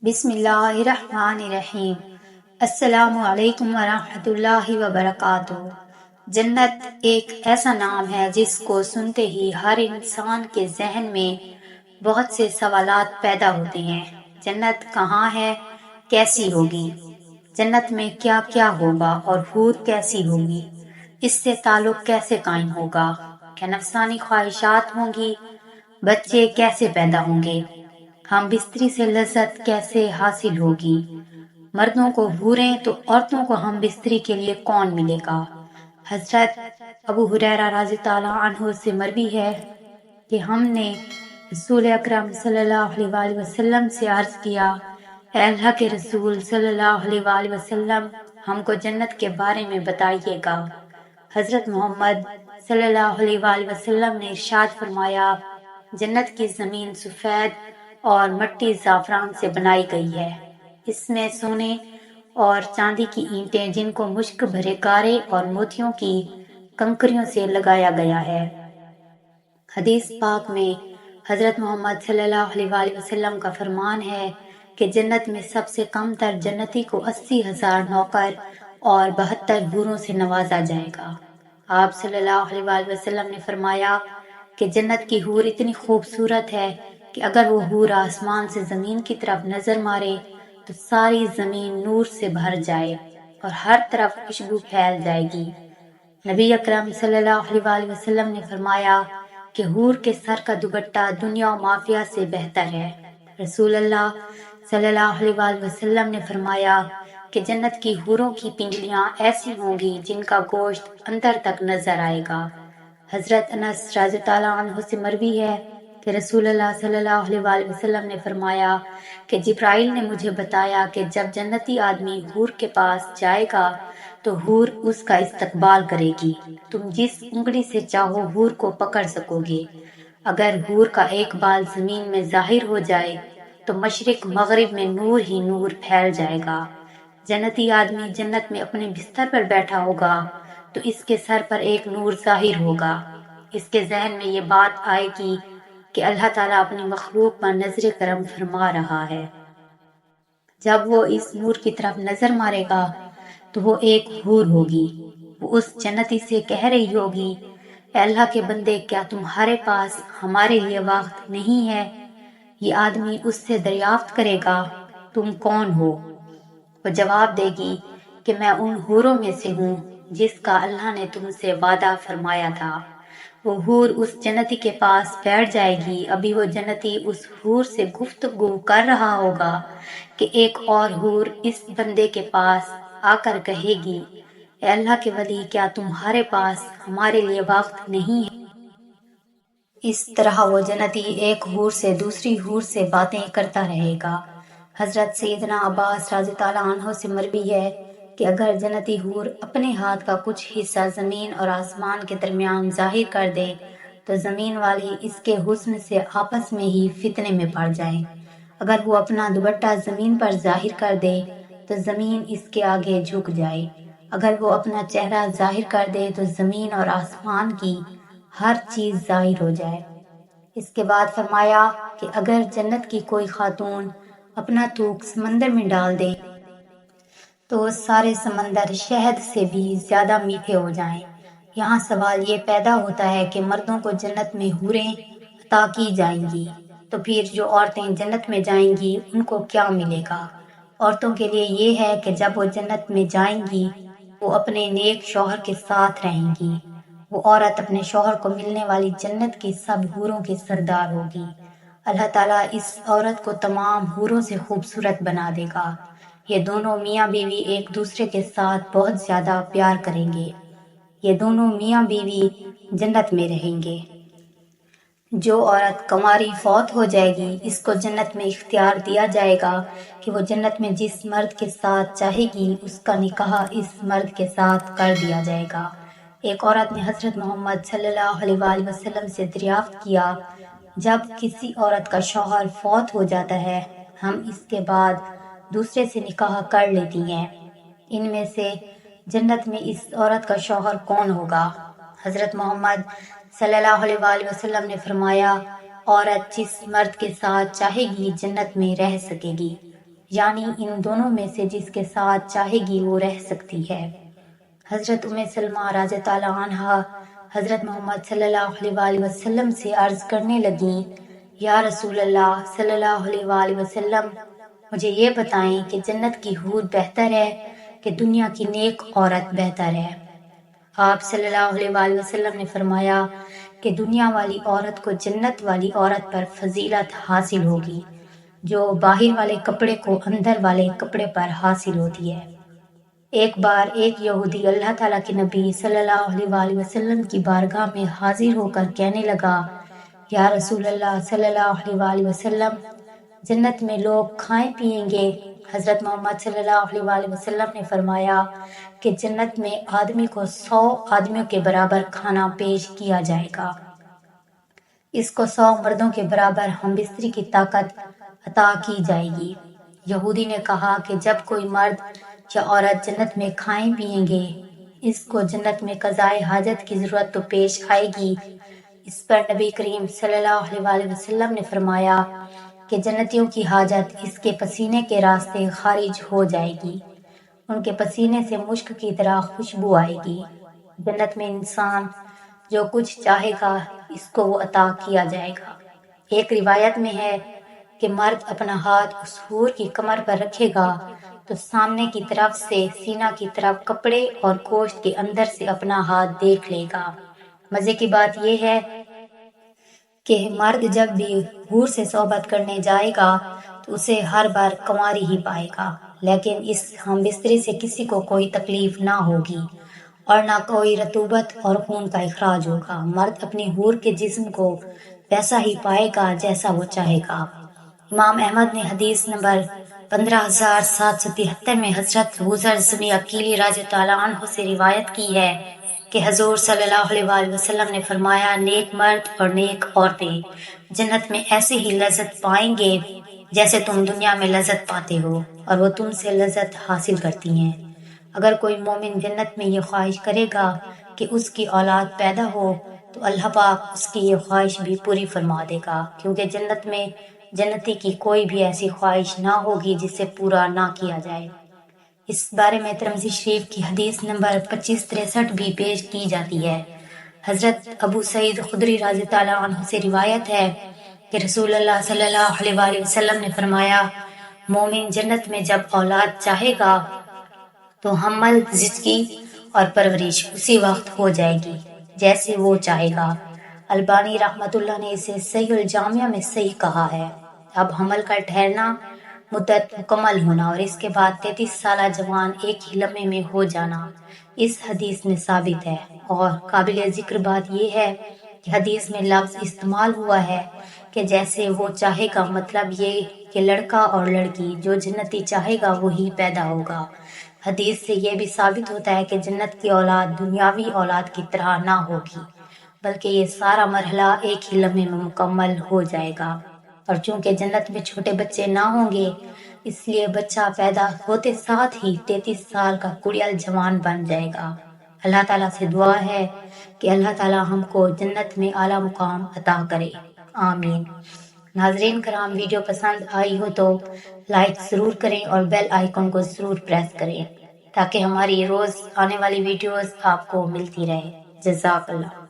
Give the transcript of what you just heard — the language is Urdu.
بسم اللہ الرحمن الرحیم۔ السلام علیکم ورحمۃ اللہ وبرکاتہ۔ جنت ایک ایسا نام ہے جس کو سنتے ہی ہر انسان کے ذہن میں بہت سے سوالات پیدا ہوتے ہیں۔ جنت کہاں ہے؟ کیسی ہوگی؟ جنت میں کیا کیا ہوگا اور حور کیسی ہوگی؟ اس سے تعلق کیسے قائم ہوگا؟ کیا نفسانی خواہشات ہوں گی؟ بچے کیسے پیدا ہوں گے؟ ہم بستری سے لذت کیسے حاصل ہوگی؟ مردوں کو حوریں تو عورتوں کو ہم بستری کے لیے کون ملے گا؟ حضرت ابو ہریرہ رضی اللہ عنہ سے مروی ہے کہ ہم نے رسول اکرم صلی اللہ علیہ وآلہ وسلم سے عرض کیا، اے اللہ کے رسول صلی اللہ علیہ وآلہ وسلم، ہم کو جنت کے بارے میں بتائیے گا۔ حضرت محمد صلی اللہ علیہ وآلہ وسلم نے ارشاد فرمایا، جنت کی زمین سفید اور مٹی زعفران سے بنائی گئی ہے۔ اس میں سونے اور چاندی کی اینٹیں جن کو مشک بھرے گارے اور موتیوں کی کنکریوں سے لگایا گیا ہے۔ حدیث پاک میں حضرت محمد صلی اللہ علیہ وآلہ وسلم کا فرمان ہے کہ جنت میں سب سے کم تر جنتی کو 80,000 نوکر اور 72 حوروں سے نوازا جائے گا۔ آپ صلی اللہ علیہ وآلہ وسلم نے فرمایا کہ جنت کی حور اتنی خوبصورت ہے کہ اگر وہ حور آسمان سے زمین کی طرف نظر مارے تو ساری زمین نور سے بھر جائے اور ہر طرف خوشبو پھیل جائے گی۔ نبی اکرم صلی اللہ علیہ وآلہ وسلم نے فرمایا کہ حور کے سر کا دوپٹہ دنیا و مافیہ سے بہتر ہے۔ رسول اللہ صلی اللہ علیہ وآلہ وسلم نے فرمایا کہ جنت کی حوروں کی پنڈلیاں ایسی ہوں گی جن کا گوشت اندر تک نظر آئے گا۔ حضرت انس رضی اللہ عنہ سے مروی ہے کہ رسول اللہ صلی اللہ علیہ وآلہ وسلم نے فرمایا کہ جبرائیل نے مجھے بتایا کہ جب جنتی آدمی حور کے پاس جائے گا تو حور اس کا استقبال کرے گی۔ تم جس انگلی سے چاہو حور کو پکڑ سکو گے۔ اگر حور کا ایک بال زمین میں ظاہر ہو جائے تو مشرق مغرب میں نور ہی نور پھیل جائے گا۔ جنتی آدمی جنت میں اپنے بستر پر بیٹھا ہوگا تو اس کے سر پر ایک نور ظاہر ہوگا۔ اس کے ذہن میں یہ بات آئے گی کہ اللہ تعالیٰ اپنی مخلوق پر نظر کرم فرما رہا ہے۔ جب وہ اس نور کی طرف نظر مارے گا تو وہ ایک حور ہوگی۔ وہ اس جنتی سے کہہ رہی ہوگی، اے اللہ کے بندے، کیا تمہارے پاس ہمارے لیے وقت نہیں ہے؟ یہ آدمی اس سے دریافت کرے گا، تم کون ہو؟ وہ جواب دے گی کہ میں ان حوروں میں سے ہوں جس کا اللہ نے تم سے وعدہ فرمایا تھا۔ وہ حور اس جنتی کے پاس بیٹھ جائے گی۔ ابھی وہ جنتی اس حور سے گفتگو کر رہا ہوگا کہ ایک اور حور اس بندے کے پاس آ کر کہے گی، اے اللہ کے ولی، کیا تمہارے پاس ہمارے لیے وقت نہیں ہے؟ اس طرح وہ جنتی ایک حور سے دوسری حور سے باتیں کرتا رہے گا۔ حضرت سیدنا عباس رضی اللہ عنہ سے مروی ہے کہ اگر جنتی حور اپنے ہاتھ کا کچھ حصہ زمین اور آسمان کے درمیان ظاہر کر دے تو زمین والے اس کے حسن سے آپس میں ہی فتنے میں پڑ جائیں۔ اگر وہ اپنا دوپٹہ زمین پر ظاہر کر دے تو زمین اس کے آگے جھک جائے۔ اگر وہ اپنا چہرہ ظاہر کر دے تو زمین اور آسمان کی ہر چیز ظاہر ہو جائے۔ اس کے بعد فرمایا کہ اگر جنت کی کوئی خاتون اپنا تھوک سمندر میں ڈال دے تو سارے سمندر شہد سے بھی زیادہ میٹھے ہو جائیں۔ یہاں سوال یہ پیدا ہوتا ہے کہ مردوں کو جنت میں حوریں عطا کی جائیں گی تو پھر جو عورتیں جنت میں جائیں گی ان کو کیا ملے گا؟ عورتوں کے لیے یہ ہے کہ جب وہ جنت میں جائیں گی وہ اپنے نیک شوہر کے ساتھ رہیں گی۔ وہ عورت اپنے شوہر کو ملنے والی جنت کی سب حوروں کی سردار ہوگی۔ اللہ تعالیٰ اس عورت کو تمام حوروں سے خوبصورت بنا دے گا۔ یہ دونوں میاں بیوی ایک دوسرے کے ساتھ بہت زیادہ پیار کریں گے۔ یہ دونوں میاں بیوی جنت میں رہیں گے۔ جو عورت کنواری فوت ہو جائے گی اس کو جنت میں اختیار دیا جائے گا کہ وہ جنت میں جس مرد کے ساتھ چاہے گی اس کا نکاح اس مرد کے ساتھ کر دیا جائے گا۔ ایک عورت نے حضرت محمد صلی اللہ علیہ وآلہ وسلم سے دریافت کیا، جب کسی عورت کا شوہر فوت ہو جاتا ہے ہم اس کے بعد دوسرے سے نکاح کر لیتی ہیں، ان میں سے جنت میں اس عورت کا شوہر کون ہوگا؟ حضرت محمد صلی اللہ علیہ وآلہ وسلم نے فرمایا، عورت جس مرد کے ساتھ چاہے گی جنت میں رہ سکے گی۔ یعنی ان دونوں میں سے جس کے ساتھ چاہے گی وہ رہ سکتی ہے۔ حضرت ام سلمہ رضی اللہ عنہا حضرت محمد صلی اللہ علیہ وآلہ وسلم سے عرض کرنے لگیں، یا رسول اللہ صلی اللہ علیہ وآلہ وسلم، مجھے یہ بتائیں کہ جنت کی حور بہتر ہے کہ دنیا کی نیک عورت بہتر ہے؟ آپ صلی اللہ علیہ وآلہ وسلم نے فرمایا کہ دنیا والی عورت کو جنت والی عورت پر فضیلت حاصل ہوگی، جو باہر والے کپڑے کو اندر والے کپڑے پر حاصل ہوتی ہے۔ ایک بار ایک یہودی اللہ تعالیٰ کے نبی صلی اللہ علیہ وآلہ وسلم کی بارگاہ میں حاضر ہو کر کہنے لگا، یا رسول اللہ صلی اللہ علیہ وآلہ وسلم، جنت میں لوگ کھائیں پیئیں گے؟ حضرت محمد صلی اللہ علیہ وآلہ وسلم نے فرمایا کہ جنت میں آدمی کو 100 آدمیوں کے برابر کھانا پیش کیا جائے گا، اس کو 100 مردوں کے برابر ہم بستری کی طاقت عطا کی جائے گی۔ یہودی نے کہا کہ جب کوئی مرد یا عورت جنت میں کھائیں پیئیں گے، اس کو جنت میں قضائے حاجت کی ضرورت تو پیش آئے گی۔ اس پر نبی کریم صلی اللہ علیہ وآلہ وسلم نے فرمایا کہ جنتیوں کی حاجت اس کے پسینے کے راستے خارج ہو جائے گی، ان کے پسینے سے مشک کی طرح خوشبو آئے گی۔ جنت میں انسان جو کچھ چاہے گا اس کو وہ عطا کیا جائے گا۔ ایک روایت میں ہے کہ مرد اپنا ہاتھ اس حور کی کمر پر رکھے گا تو سامنے کی طرف سے سینہ کی طرف کپڑے اور گوشت کے اندر سے اپنا ہاتھ دیکھ لے گا۔ مزے کی بات یہ ہے کہ مرد جب بھی حور سے صحبت کرنے جائے گا تو اسے ہر بار کنواری ہی پائے گا، لیکن اس ہم بستری سے کسی کو کوئی تکلیف نہ ہوگی اور نہ کوئی رطوبت اور خون کا اخراج ہوگا۔ مرد اپنی حور کے جسم کو ویسا ہی پائے گا جیسا وہ چاہے گا۔ امام احمد نے حدیث نمبر 15773 میں حضرت حذر بن عقیل رضی اللہ عنہ سے روایت کی ہے کہ حضور صلی اللہ علیہ وآلہ وسلم نے فرمایا، نیک مرد اور نیک عورتیں جنت میں ایسے ہی لذت پائیں گے جیسے تم دنیا میں لذت پاتے ہو، اور وہ تم سے لذت حاصل کرتی ہیں۔ اگر کوئی مومن جنت میں یہ خواہش کرے گا کہ اس کی اولاد پیدا ہو تو اللہ پاک اس کی یہ خواہش بھی پوری فرما دے گا، کیونکہ جنت میں جنتی کی کوئی بھی ایسی خواہش نہ ہوگی جسے پورا نہ کیا جائے۔ اس بارے میں ترمذی شریف کی حدیث نمبر 2563 بھی پیش کی جاتی ہے۔ حضرت ابو سعید خدری رضی اللہ عنہ سے روایت ہے کہ رسول اللہ صلی اللہ علیہ وآلہ وسلم نے فرمایا، مومن جنت میں جب اولاد چاہے گا تو حمل، زچگی اور پرورش اسی وقت ہو جائے گی جیسے وہ چاہے گا۔ البانی رحمۃ اللہ نے اسے صحیح الجامعہ میں صحیح کہا ہے۔ اب حمل کا ٹھہرنا، مدت مکمل ہونا اور اس کے بعد 33 سالہ جوان ایک ہی لمحے میں ہو جانا اس حدیث میں ثابت ہے۔ اور قابل ذکر بات یہ ہے کہ حدیث میں لفظ استعمال ہوا ہے کہ جیسے وہ چاہے گا، مطلب یہ کہ لڑکا اور لڑکی جو جنتی چاہے گا وہی پیدا ہوگا۔ حدیث سے یہ بھی ثابت ہوتا ہے کہ جنت کی اولاد دنیاوی اولاد کی طرح نہ ہوگی، بلکہ یہ سارا مرحلہ ایک ہی لمحے میں مکمل ہو جائے گا۔ اور چونکہ جنت میں چھوٹے بچے نہ ہوں گے، اس لیے بچہ پیدا ہوتے ساتھ ہی 33 سال کا کڑیل جوان بن جائے گا۔ اللہ تعالیٰ سے دعا ہے کہ اللہ تعالیٰ ہم کو جنت میں اعلیٰ مقام عطا کرے، آمین۔ ناظرین کرام، ویڈیو پسند آئی ہو تو لائک ضرور کریں اور بیل آئیکن کو ضرور پریس کریں تاکہ ہماری روز آنے والی ویڈیوز آپ کو ملتی رہے۔ جزاک اللہ۔